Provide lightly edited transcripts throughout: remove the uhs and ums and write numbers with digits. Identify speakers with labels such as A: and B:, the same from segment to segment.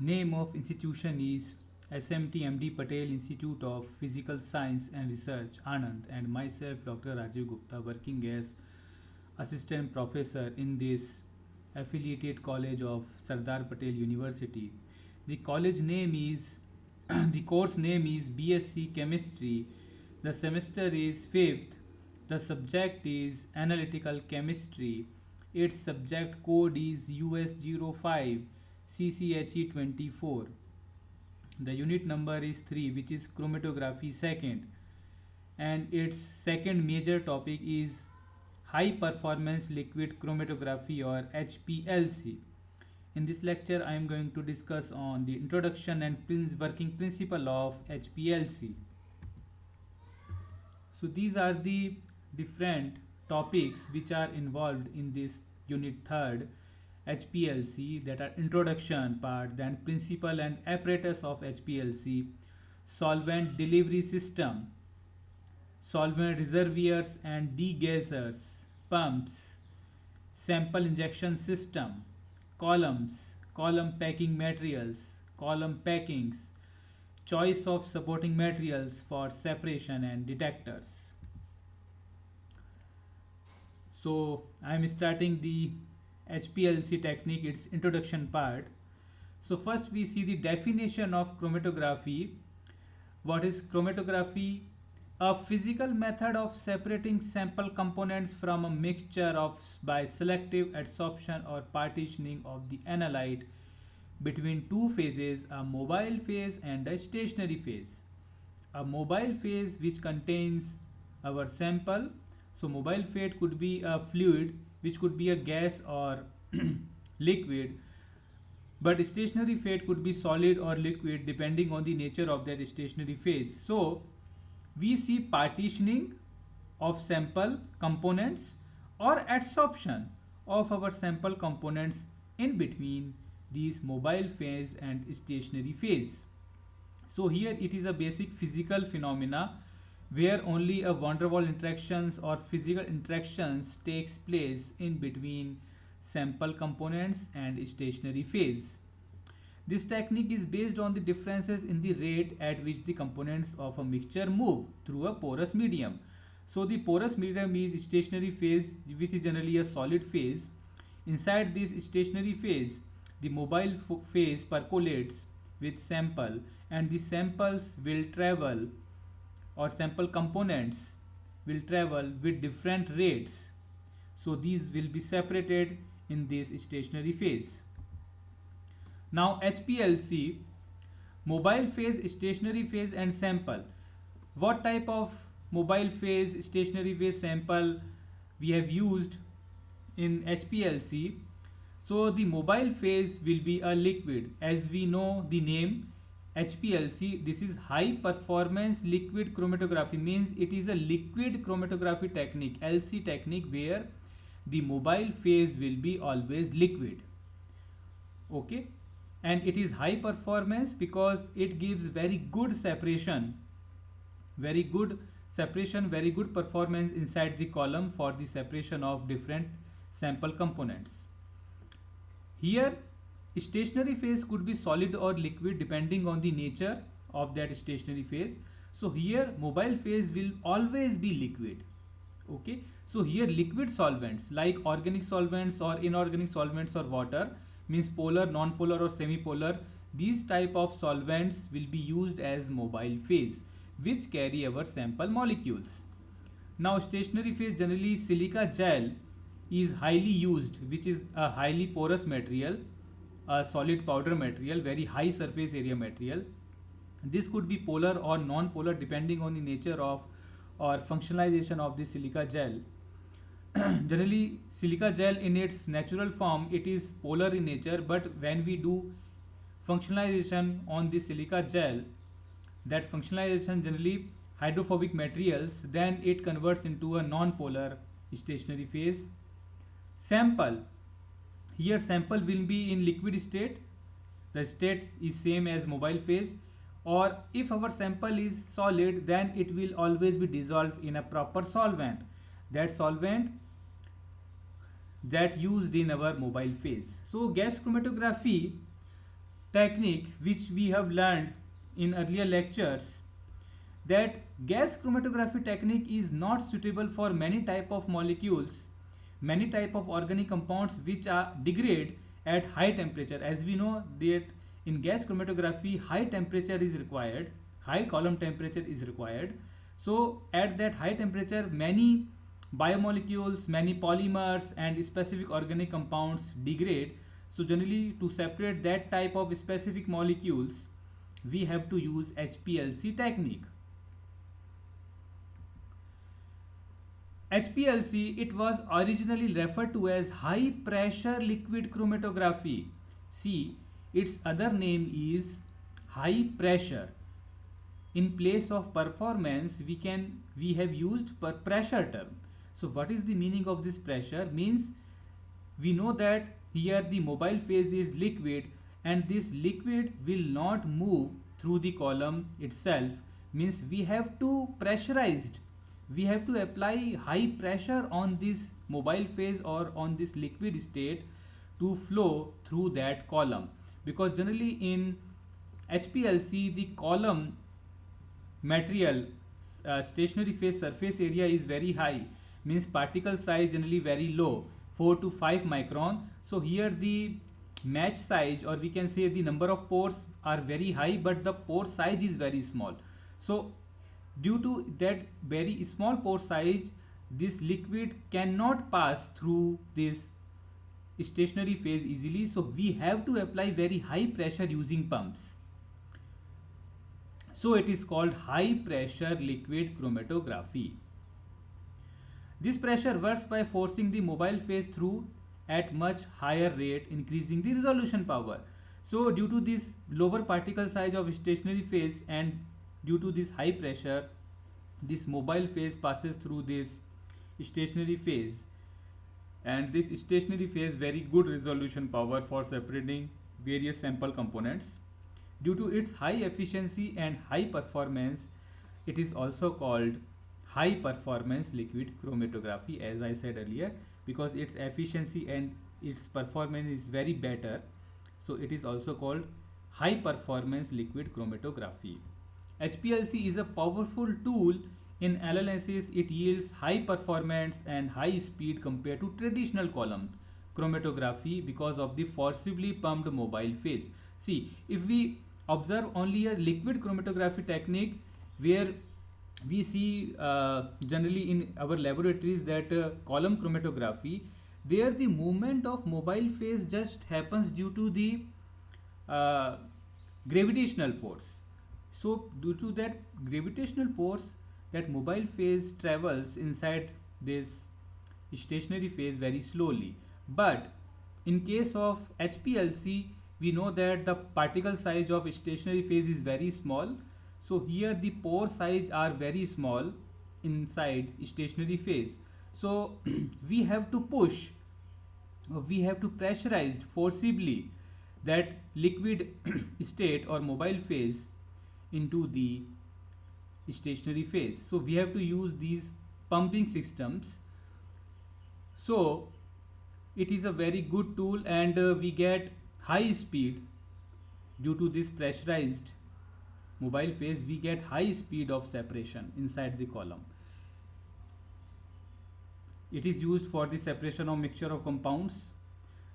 A: Name of institution is SMT MD Patel Institute of Physical Science and Research, Anand, and myself, Dr. Rajiv Gupta, working as assistant professor in this affiliated college of Sardar Patel University. The college name is the course name is BSc Chemistry. The semester is 5th. The subject is analytical chemistry. Its subject code is US05 CCHE 24. The unit number is 3, which is chromatography second, and its second major topic is high performance liquid chromatography or HPLC. In this lecture I am going to discuss on the introduction and working principle of HPLC. So these are the different topics which are involved in this unit third HPLC, that are introduction part, then principle and apparatus of HPLC, solvent delivery system, solvent reservoirs and degassers, pumps, sample injection system, columns, column packing materials, column packings, choice of supporting materials for separation and detectors. So I am starting the HPLC technique, its introduction part. So first we see the definition of chromatography. What is chromatography? A physical method of separating sample components from a mixture of by selective adsorption or partitioning of the analyte between two phases, a mobile phase and a stationary phase. A mobile phase which contains our sample. So mobile phase could be a fluid, which could be a gas or liquid, but stationary phase could be solid or liquid depending on the nature of that stationary phase. So we see partitioning of sample components or adsorption of our sample components in between these mobile phase and stationary phase. So here it is a basic physical phenomena where only a van der Waals interactions or physical interactions takes place in between sample components and stationary phase. This technique is based on the differences in the rate at which the components of a mixture move through a porous medium. So the porous medium is stationary phase, which is generally a solid phase. Inside this stationary phase, the mobile phase percolates with sample, and the samples will travel, or sample components will travel with different rates. So these will be separated in this stationary phase. Now HPLC, mobile phase, stationary phase and sample. What type of mobile phase, stationary phase, sample we have used in HPLC? So the mobile phase will be a liquid. As we know the name HPLC, this is high performance liquid chromatography, means it is a liquid chromatography technique, LC technique, where the mobile phase will be always liquid. Okay, and it is high performance because it gives very good separation, very good separation, very good performance inside the column for the separation of different sample components. Here stationary phase could be solid or liquid depending on the nature of that stationary phase. So here mobile phase will always be liquid. Okay, so here liquid solvents like organic solvents or inorganic solvents or water, means polar, non-polar or semi-polar, these type of solvents will be used as mobile phase which carry our sample molecules. Now stationary phase, generally silica gel is highly used, which is a highly porous material, a solid powder material, very high surface area material. This could be polar or non-polar depending on the nature of or functionalization of the silica gel. Generally silica gel in its natural form, it is polar in nature, but when we do functionalization on the silica gel, that functionalization generally hydrophobic materials, then it converts into a non-polar stationary phase. Sample, here sample will be in liquid state, the state is same as mobile phase, or if our sample is solid, then it will always be dissolved in a proper solvent, that solvent that used in our mobile phase. So gas chromatography technique which we have learned in earlier lectures, that gas chromatography technique is not suitable for many type of molecules, many type of organic compounds which are degrade at high temperature. As we know that in gas chromatography high temperature is required, high column temperature is required. So at that high temperature many biomolecules, many polymers and specific organic compounds degrade. So generally to separate that type of specific molecules we have to use HPLC technique. HPLC, it was originally referred to as high pressure liquid chromatography. See, its other name is high pressure. In place of performance we have used per pressure term. So what is the meaning of this pressure? Means we know that here the mobile phase is liquid and this liquid will not move through the column itself, means we have to pressurized, we have to apply high pressure on this mobile phase or on this liquid state to flow through that column, because generally in HPLC the column material stationary phase surface area is very high, means particle size generally very low, 4 to 5 micron. So here the match size, or we can say the number of pores are very high but the pore size is very small. So due to that very small pore size this liquid cannot pass through this stationary phase easily, so we have to apply very high pressure using pumps. So it is called high pressure liquid chromatography. This pressure works by forcing the mobile phase through at much higher rate, increasing the resolution power. So due to this lower particle size of stationary phase and due to this high pressure, this mobile phase passes through this stationary phase, and this stationary phase very good resolution power for separating various sample components. Due to its high efficiency and high performance, it is also called high performance liquid chromatography, as I said earlier, because its efficiency and its performance is very better. So it is also called high performance liquid chromatography. HPLC is a powerful tool in analysis. It yields high performance and high speed compared to traditional column chromatography because of the forcibly pumped mobile phase. See, if we observe only a liquid chromatography technique where we see generally in our laboratories that column chromatography, there the movement of mobile phase just happens due to the uh, gravitational force. So due to that gravitational force, that mobile phase travels inside this stationary phase very slowly. But in case of HPLC, we know that the particle size of stationary phase is very small. So here the pore size are very small inside stationary phase. So we have to push, we have to pressurize forcibly that liquid state or mobile phase into the stationary phase. So we have to use these pumping systems. So it is a very good tool, and we get high speed due to this pressurized mobile phase. We get high speed of separation inside the column. It is used for the separation of mixture of compounds,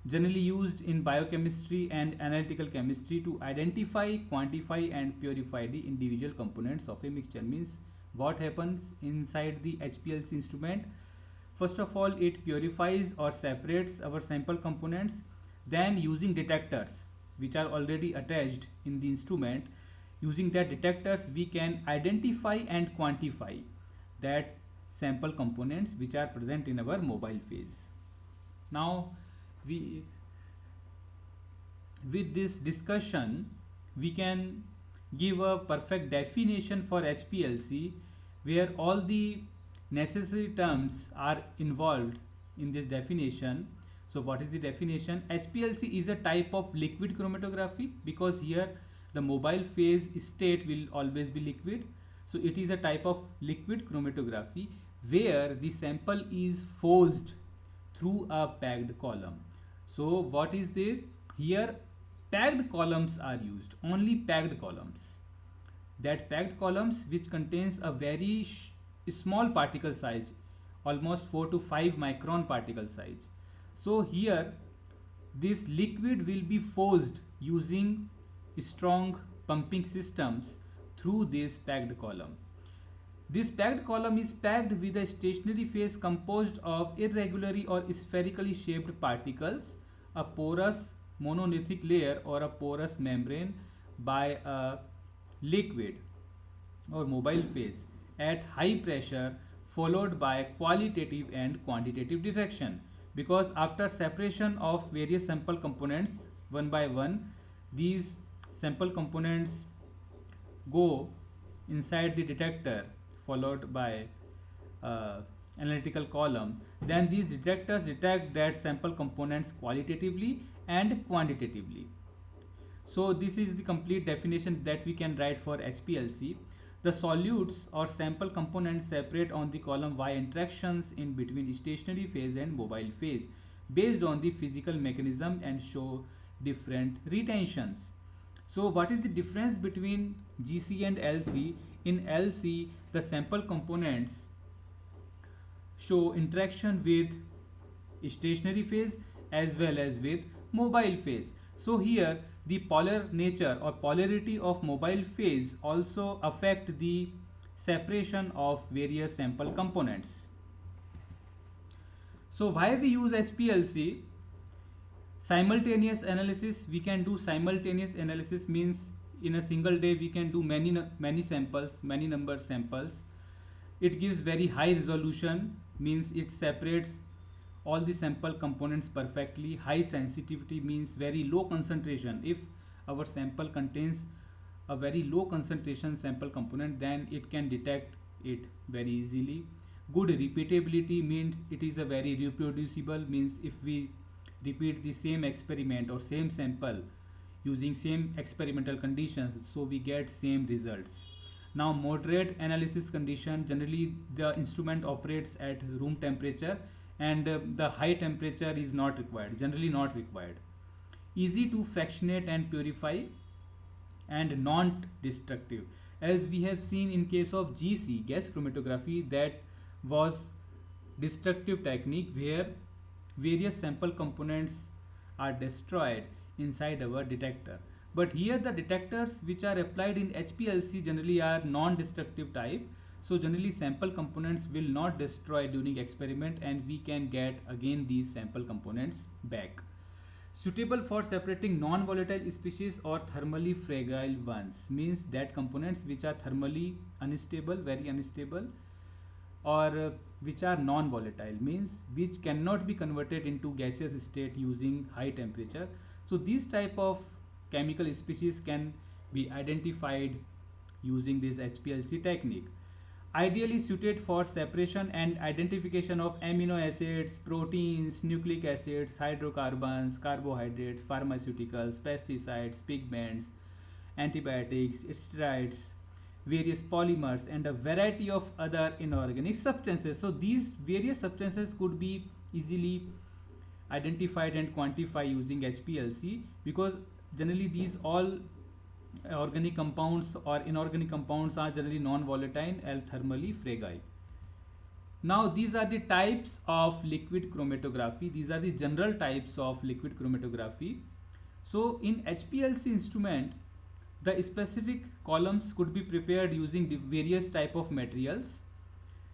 A: generally used in biochemistry and analytical chemistry to identify, quantify and purify the individual components of a mixture. Means what happens inside the HPLC instrument? First of all, it purifies or separates our sample components. Then using detectors which are already attached in the instrument, using that detectors we can identify and quantify that sample components which are present in our mobile phase. Now we, with this discussion, we can give a perfect definition for HPLC where all the necessary terms are involved in this definition. So what is the definition? HPLC is a type of liquid chromatography because here the mobile phase state will always be liquid. So it is a type of liquid chromatography where the sample is forced through a packed column. So what is this? Here packed columns are used, only packed columns. That packed columns which contains a very small particle size, almost 4 to 5 micron particle size. So here this liquid will be forced using strong pumping systems through this packed column. This packed column is packed with a stationary phase composed of irregularly or spherically shaped particles, a porous monolithic layer or a porous membrane by a liquid or mobile phase at high pressure, followed by qualitative and quantitative detection, because after separation of various sample components one by one, these sample components go inside the detector followed by analytical column. Then these detectors detect that sample components qualitatively and quantitatively. So this is the complete definition that we can write for HPLC. The solutes or sample components separate on the column Y interactions in between stationary phase and mobile phase based on the physical mechanism and show different retentions. So what is the difference between GC and LC? In LC, the sample components show interaction with stationary phase as well as with mobile phase. So here the polar nature or polarity of mobile phase also affect the separation of various sample components. So why we use HPLC? Simultaneous analysis. We can do simultaneous analysis, means in a single day we can do many samples, many number samples. It gives very high resolution, means it separates all the sample components perfectly. High sensitivity means very low concentration. If our sample contains a very low concentration sample component, then it can detect it very easily. Good repeatability means it is a very reproducible, means if we repeat the same experiment or same sample using same experimental conditions, so we get same results. Now moderate analysis condition, generally the instrument operates at room temperature and the high temperature is not required, generally not required. Easy to fractionate and purify and non-destructive. As we have seen in case of GC, gas chromatography, that was destructive technique where various sample components are destroyed inside our detector. But here the detectors which are applied in HPLC generally are non-destructive type. So generally sample components will not destroy during experiment and we can get again these sample components back. Suitable for separating non-volatile species or thermally fragile ones, means that components which are thermally unstable, very unstable, or which are non-volatile, means which cannot be converted into gaseous state using high temperature. So these type of chemical species can be identified using this HPLC technique. Ideally suited for separation and identification of amino acids, proteins, nucleic acids, hydrocarbons, carbohydrates, pharmaceuticals, pesticides, pigments, antibiotics, steroids, various polymers and a variety of other inorganic substances. So these various substances could be easily identified and quantified using HPLC, because generally these all organic compounds or inorganic compounds are generally non-volatile and thermally fragile. Now these are the types of liquid chromatography. These are the general types of liquid chromatography. So in HPLC instrument, the specific columns could be prepared using the various type of materials,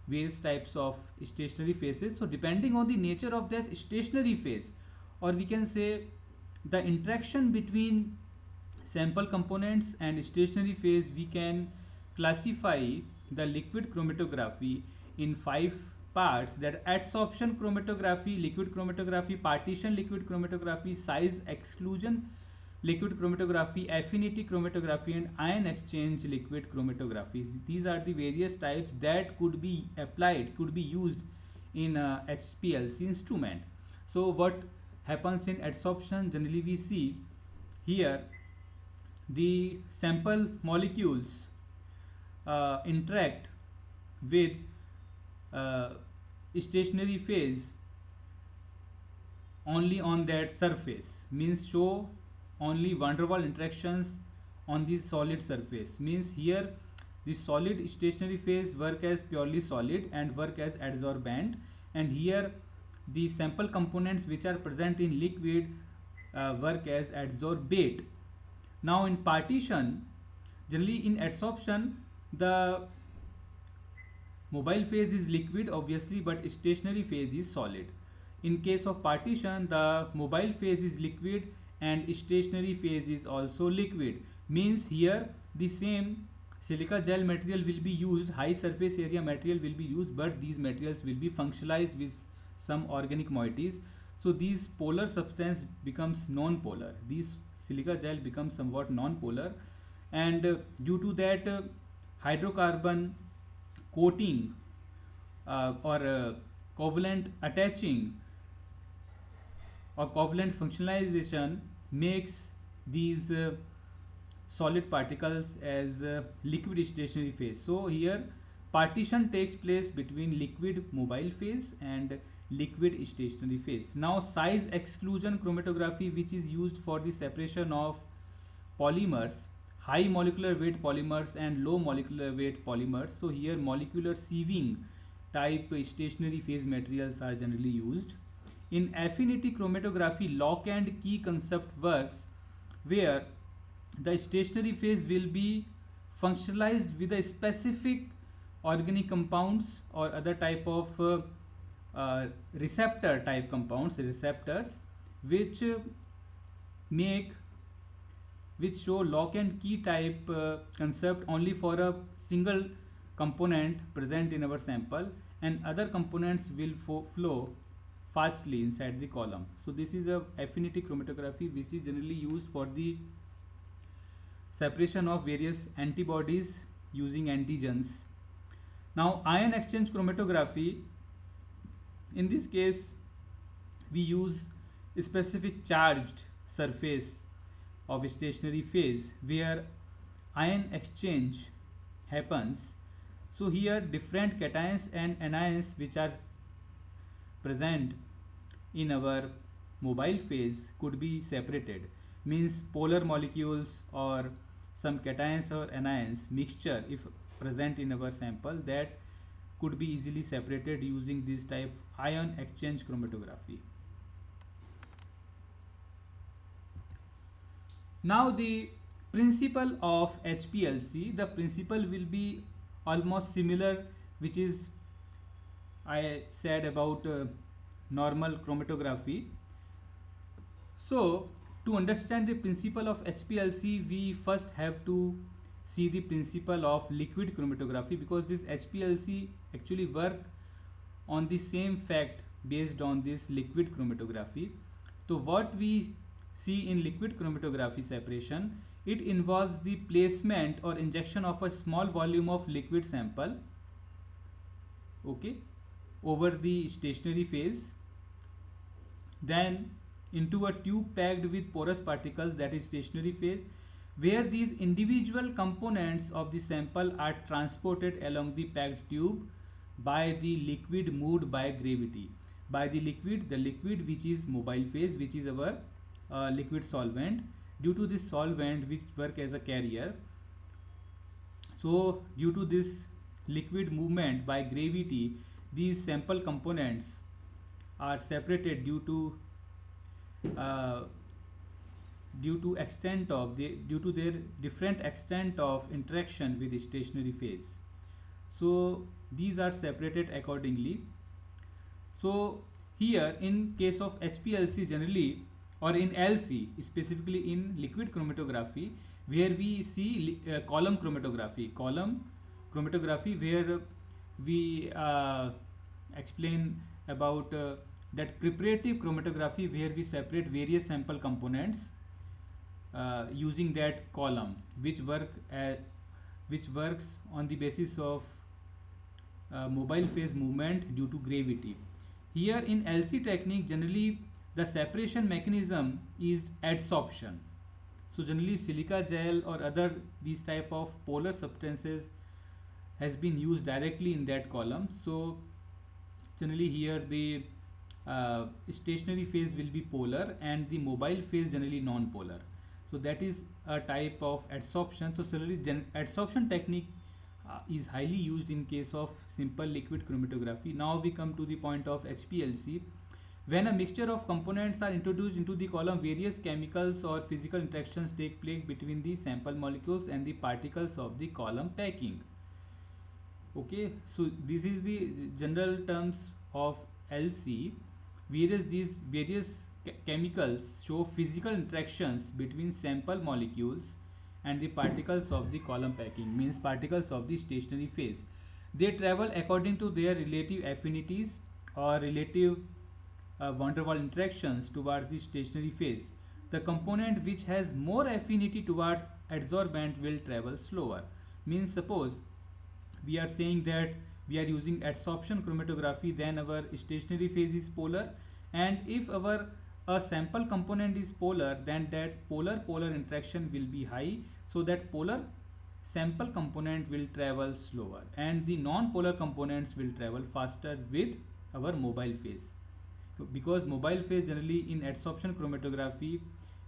A: various types of stationary phases. So depending on the nature of that stationary phase, or we can say the interaction between sample components and stationary phase, we can classify the liquid chromatography in 5 parts: that adsorption chromatography, liquid chromatography, partition liquid chromatography, size exclusion liquid chromatography, affinity chromatography, and ion exchange liquid chromatography. These are the various types that could be applied, could be used in a HPLC instrument. So what happens in adsorption? Generally we see here the sample molecules interact with stationary phase only on that surface, means show only van der Waals interactions on the solid surface. Means here the solid stationary phase work as purely solid and work as adsorbent, and here the sample components which are present in liquid work as adsorbate. Now in partition, generally in adsorption, the mobile phase is liquid obviously, but stationary phase is solid. In case of partition, the mobile phase is liquid and stationary phase is also liquid. Means here the same silica gel material will be used, high surface area material will be used, but these materials will be functionalized with some organic moieties. So these polar substance becomes non-polar. These silica gel becomes somewhat non-polar, and due to that hydrocarbon coating or covalent attaching or covalent functionalization makes these solid particles as liquid stationary phase. So here partition takes place between liquid mobile phase and liquid stationary phase. Now size exclusion chromatography, which is used for the separation of polymers, high molecular weight polymers and low molecular weight polymers. So here molecular sieving type stationary phase materials are generally used. In affinity chromatography, lock and key concept works, where the stationary phase will be functionalized with a specific organic compounds or other type of receptor type compounds, receptors, which make which show lock and key type concept only for a single component present in our sample, and other components will flow fastly inside the column. So this is a affinity chromatography which is generally used for the separation of various antibodies using antigens. Now ion exchange chromatography, in this case we use a specific charged surface of stationary phase where ion exchange happens. So here different cations and anions which are present in our mobile phase could be separated. Means polar molecules or some cations or anions mixture if present in our sample, that could be easily separated using this type ion exchange chromatography. Now the principle of HPLC, the principle will be almost similar, which is I said about normal chromatography. So to understand the principle of HPLC, we first have to see the principle of liquid chromatography, because this HPLC actually work on the same fact based on this liquid chromatography. So what we see in liquid chromatography separation, it involves the placement or injection of a small volume of liquid sample, okay, over the stationary phase, then into a tube packed with porous particles, that is stationary phase, where these individual components of the sample are transported along the packed tube by the liquid moved by gravity. By the liquid which is mobile phase, which is our liquid solvent. Due to this solvent which work as a carrier, so due to this liquid movement by gravity, these sample components are separated due to their different extent of interaction with the stationary phase. So these are separated accordingly. So here in case of HPLC generally, or in LC specifically in liquid chromatography, where we see column chromatography where we explain about that preparative chromatography, where we separate various sample components using that column, which works on the basis of mobile phase movement due to gravity. Here in LC technique, generally the separation mechanism is adsorption. So generally silica gel or other these type of polar substances has been used directly in that column. So generally here the stationary phase will be polar and the mobile phase generally non-polar. So that is a type of adsorption. So similarly, adsorption technique is highly used in case of simple liquid chromatography. Now we come to the point of HPLC. When a mixture of components are introduced into the column, various chemicals or physical interactions take place between the sample molecules and the particles of the column packing. Okay, so this is the general terms of LC, whereas these various chemicals show physical interactions between sample molecules and the particles of the column packing, means particles of the stationary phase. They travel according to their relative affinities or relative van der Waals interactions towards the stationary phase. The component which has more affinity towards adsorbent will travel slower. Means suppose we are saying that we are using adsorption chromatography, then our stationary phase is polar, and if our a sample component is polar, then that polar interaction will be high, so that polar sample component will travel slower and the non-polar components will travel faster with our mobile phase. Because mobile phase generally in adsorption chromatography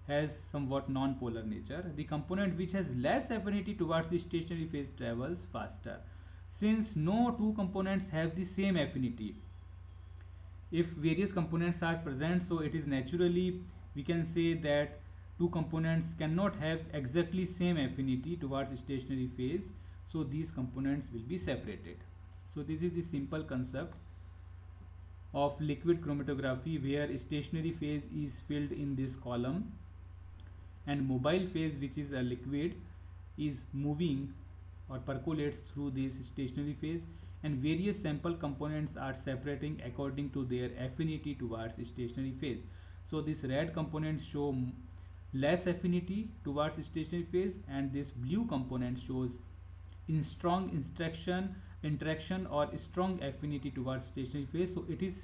A: has somewhat non-polar nature, the component which has less affinity towards the stationary phase travels faster. Since no two components have the same affinity, if various components are present, so it is naturally, we can say that two components cannot have exactly same affinity towards stationary phase, so these components will be separated. So this is the simple concept of liquid chromatography, where stationary phase is filled in this column and mobile phase, which is a liquid, is moving or percolates through this stationary phase, and various sample components are separating according to their affinity towards stationary phase. So this red components show less affinity towards stationary phase, and this blue component shows in strong interaction or strong affinity towards stationary phase, so it is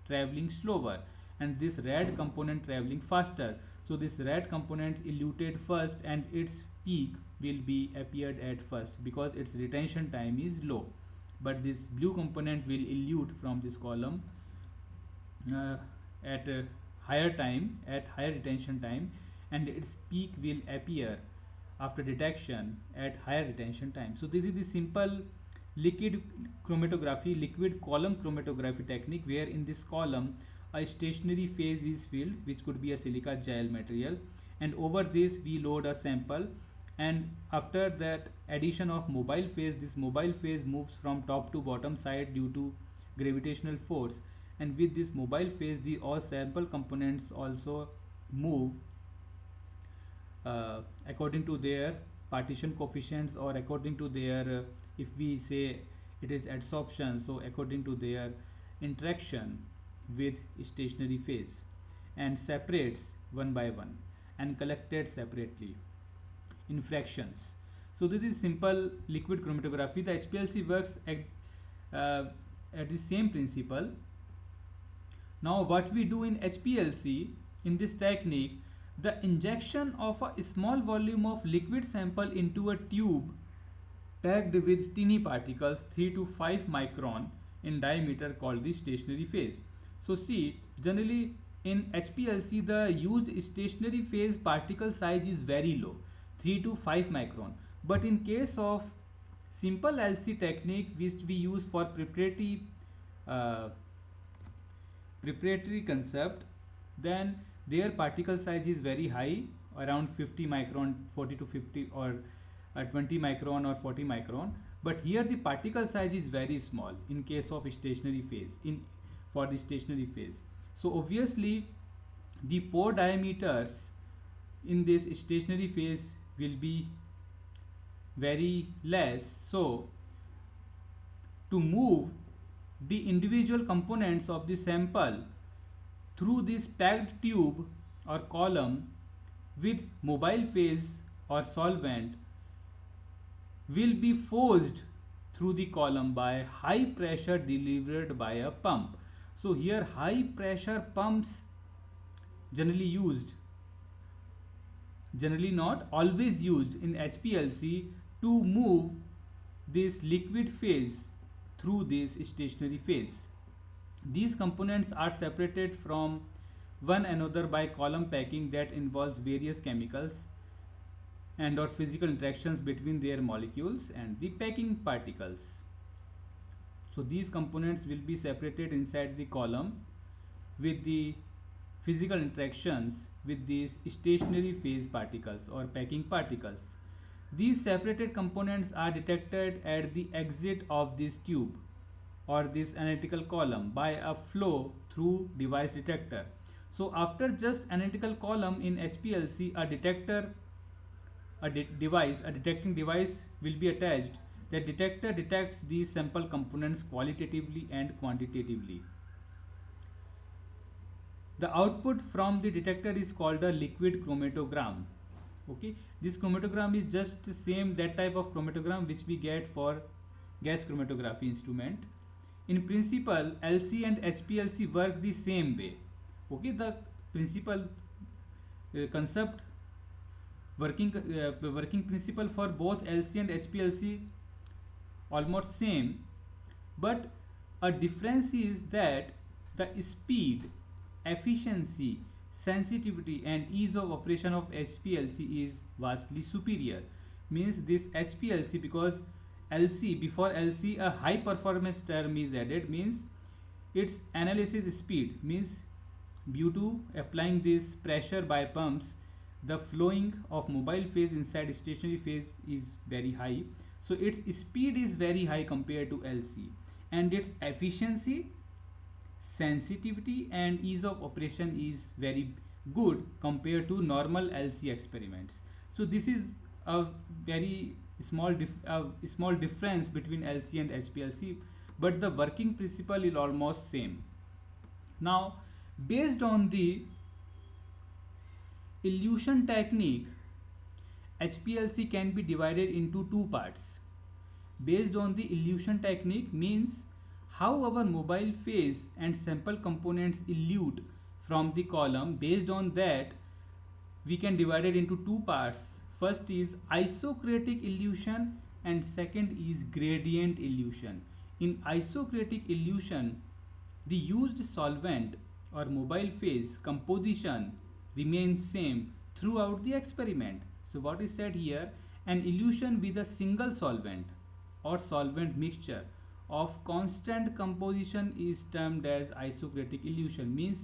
A: traveling slower, and this red component traveling faster. So this red component eluted first and its peak will be appeared at first because its retention time is low, but this blue component will elute from this column at a higher time, at higher retention time, and its peak will appear after detection at higher retention time. So this is the simple liquid chromatography, liquid column chromatography technique, where in this column a stationary phase is filled, which could be a silica gel material, and over this we load a sample, and after that addition of mobile phase, this mobile phase moves from top to bottom side due to gravitational force, and with this mobile phase the all sample components also move according to their partition coefficients, or according to their if we say it is adsorption, so according to their interaction with stationary phase, and separates one by one and collected separately in fractions. So this is simple liquid chromatography. The HPLC works at the same principle. Now what we do in HPLC in this technique, the injection of a small volume of liquid sample into a tube packed with tiny particles 3 to 5 micron in diameter called the stationary phase. So see, generally in HPLC the used stationary phase particle size is very low, 3 to 5 micron, but in case of simple LC technique which we use for preparatory concept, then their particle size is very high, around 50 micron, 40 to 50, or 20 micron or 40 micron, but here the particle size is very small in case of stationary phase, for the stationary phase. So obviously the pore diameters in this stationary phase will be very less. So to move the individual components of the sample through this packed tube or column with mobile phase or solvent will be forced through the column by high pressure delivered by a pump. So here high pressure pumps generally used, generally not always used in HPLC to move this liquid phase through this stationary phase. These components are separated from one another by column packing that involves various chemicals. and or physical interactions between their molecules and the packing particles. So these components will be separated inside the column with the physical interactions with these stationary phase particles or packing particles. These separated components are detected at the exit of this tube or this analytical column by a flow through device detector. So after just analytical column in HPLC, a detector, a detecting device will be attached. The detector detects these sample components qualitatively and quantitatively. The output from the detector is called a liquid chromatogram. Okay, this chromatogram is just the same that type of chromatogram which we get for gas chromatography instrument. In principle, LC and HPLC work the same way. Okay, the principal concept working principle for both LC and HPLC almost same, but a difference is that the speed, efficiency, sensitivity and ease of operation of HPLC is vastly superior. Means this HPLC, because LC, before LC a high performance term is added, means its analysis speed, means due to applying this pressure by pumps, the flowing of mobile phase inside stationary phase is very high. So its speed is very high compared to LC, and its efficiency, sensitivity and ease of operation is very good compared to normal LC experiments. So this is a very small difference between LC and HPLC, but the working principle is almost same. Now, based on the elution technique, HPLC can be divided into two parts. Based on the elution technique means how our mobile phase and sample components elute from the column. Based on that, we can divide it into two parts. First is isocratic elution and second is gradient elution. In isocratic elution, the used solvent or mobile phase composition remains same throughout the experiment. So what is said here, an elution with a single solvent or solvent mixture of constant composition is termed as isocratic elution. Means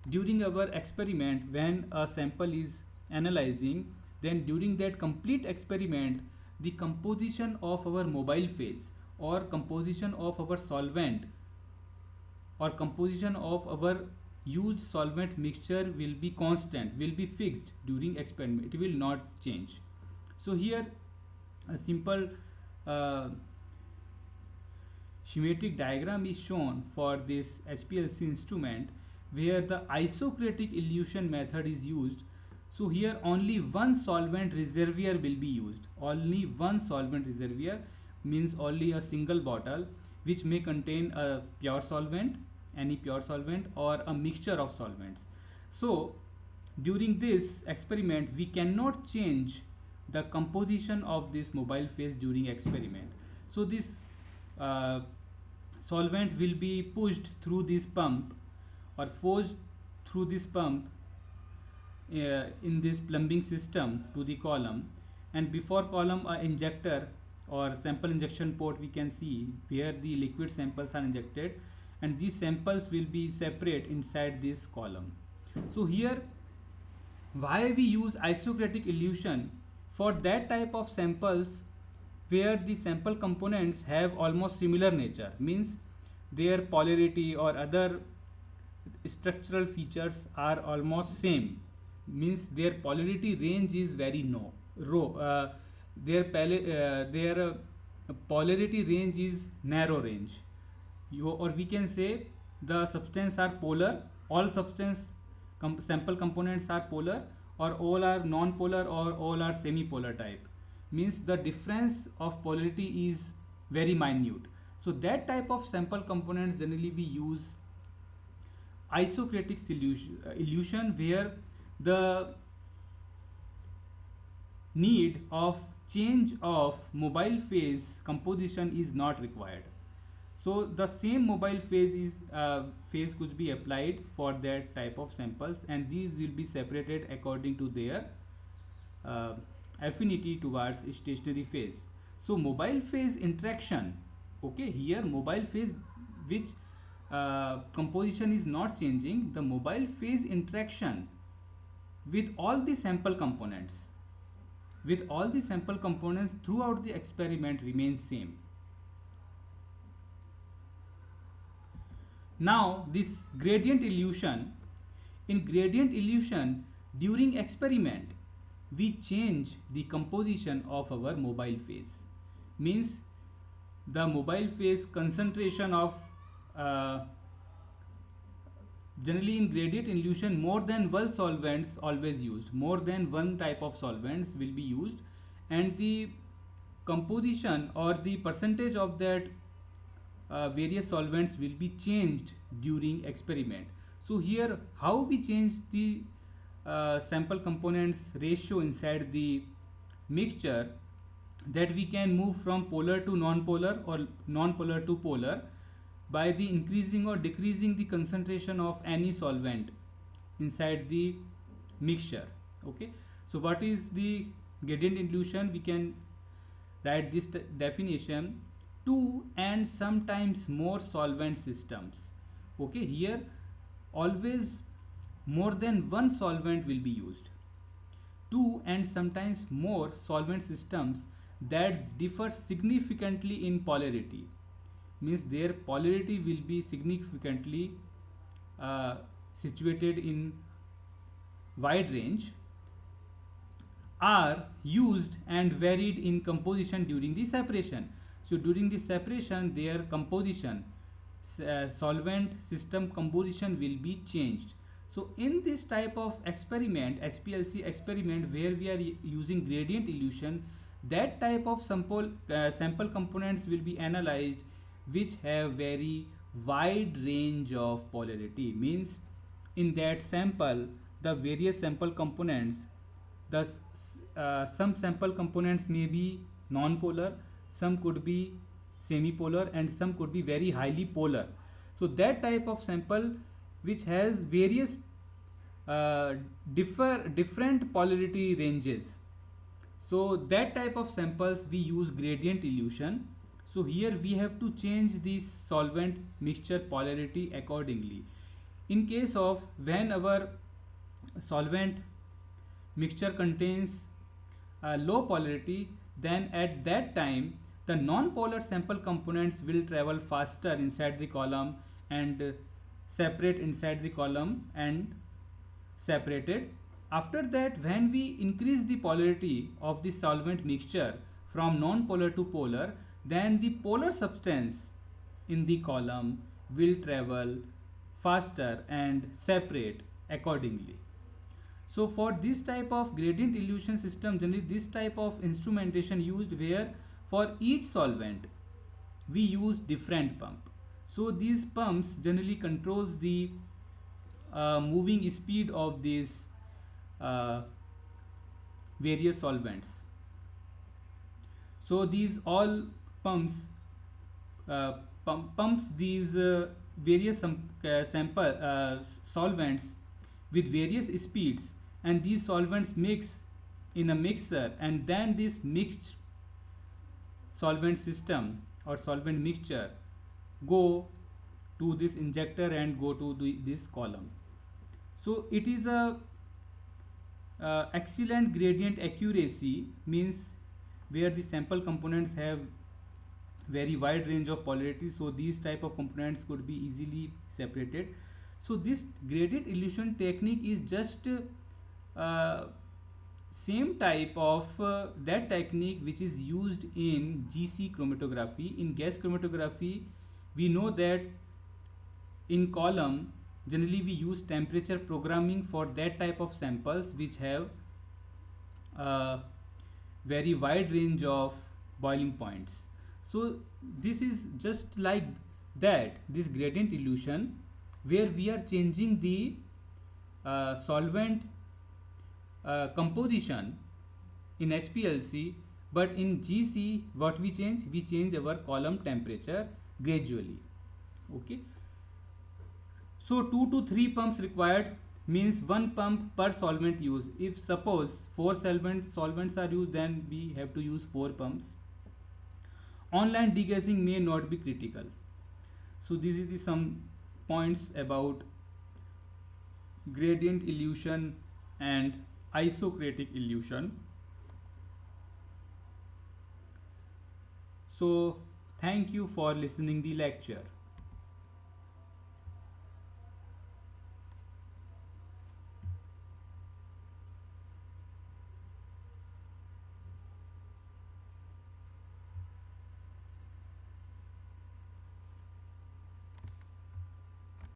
A: during our experiment, when a sample is analyzing, then during that complete experiment, the composition of our mobile phase or composition of our solvent or composition of our used solvent mixture will be constant, will be fixed during experiment, it will not change. So here a simple schematic diagram is shown for this HPLC instrument where the isocratic elution method is used. So here only one solvent reservoir will be used. Only one solvent reservoir means only a single bottle which may contain a pure solvent, any pure solvent or a mixture of solvents. So during this experiment we cannot change the composition of this mobile phase during experiment. So this solvent will be pushed through this pump or forced through this pump in this plumbing system to the column, and before column a injector or sample injection port we can see where the liquid samples are injected, and these samples will be separate inside this column. So here why we use isocratic elution? For that type of samples where the sample components have almost similar nature, means their polarity or other structural features are almost same, means their polarity range is very their polarity range is narrow range, or we can say the substance are polar, all substance sample components are polar, or all are non-polar, or all are semi-polar type, means the difference of polarity is very minute. So that type of sample components generally we use isocratic elution where the need of change of mobile phase composition is not required. So the same mobile phase could be applied for that type of samples, and these will be separated according to their affinity towards stationary phase. So mobile phase interaction, okay, here mobile phase which composition is not changing, the mobile phase interaction with all the sample components, throughout the experiment remains same. Now this gradient illusion, in gradient illusion during experiment we change the composition of our mobile phase, means the mobile phase concentration of uh, generally in gradient illusion more than one solvents always used, more than one type of solvents will be used, and the composition or the percentage of that various solvents will be changed during experiment. So here how we change the sample components ratio inside the mixture, that we can move from polar to non-polar or non-polar to polar by the increasing or decreasing the concentration of any solvent inside the mixture. Okay, so what is the gradient illusion? We can write this definition: two and sometimes more solvent systems. Okay, here always more than one solvent will be used. Two and sometimes more solvent systems that differ significantly in polarity, means their polarity will be significantly uh, situated in wide range, are used and varied in composition during the separation. So during the separation their composition, solvent system composition will be changed. So in this type of experiment, HPLC experiment, where we are using gradient illusion, that type of sample components will be analyzed which have very wide range of polarity, means in that sample the various sample components, the some sample components may be non-polar, some could be semi-polar, and some could be very highly polar. So that type of sample which has various different polarity ranges, so that type of samples we use gradient illusion. So here we have to change the solvent mixture polarity accordingly. In case of when our solvent mixture contains low polarity, then at that time the non-polar sample components will travel faster inside the column and separate inside the column and separated. After that, when we increase the polarity of the solvent mixture from non-polar to polar, then the polar substance in the column will travel faster and separate accordingly. So for this type of gradient illusion system, generally this type of instrumentation used, where for each solvent we use different pump. So these pumps generally controls the moving speed of these uh, various solvents. So these all pumps pumps these various sample solvents with various speeds, and these solvents mix in a mixer, and then this mixed solvent system or solvent mixture go to this injector and go to this column. So it is a excellent gradient accuracy, means where the sample components have very wide range of polarity, so these type of components could be easily separated. So this gradient illusion technique is just same type of that technique which is used in GC chromatography. In gas chromatography we know that in column generally we use temperature programming for that type of samples which have very wide range of boiling points. So this is just like that, this gradient illusion, where we are changing the solvent composition in HPLC, but in GC what we change? We change our column temperature gradually. Okay. So 2 to 3 pumps required, means one pump per solvent use. If suppose four solvents are used, then we have to use four pumps. Online degassing may not be critical. So this is the some points about gradient elution and isocratic elution. So thank you for listening the lecture.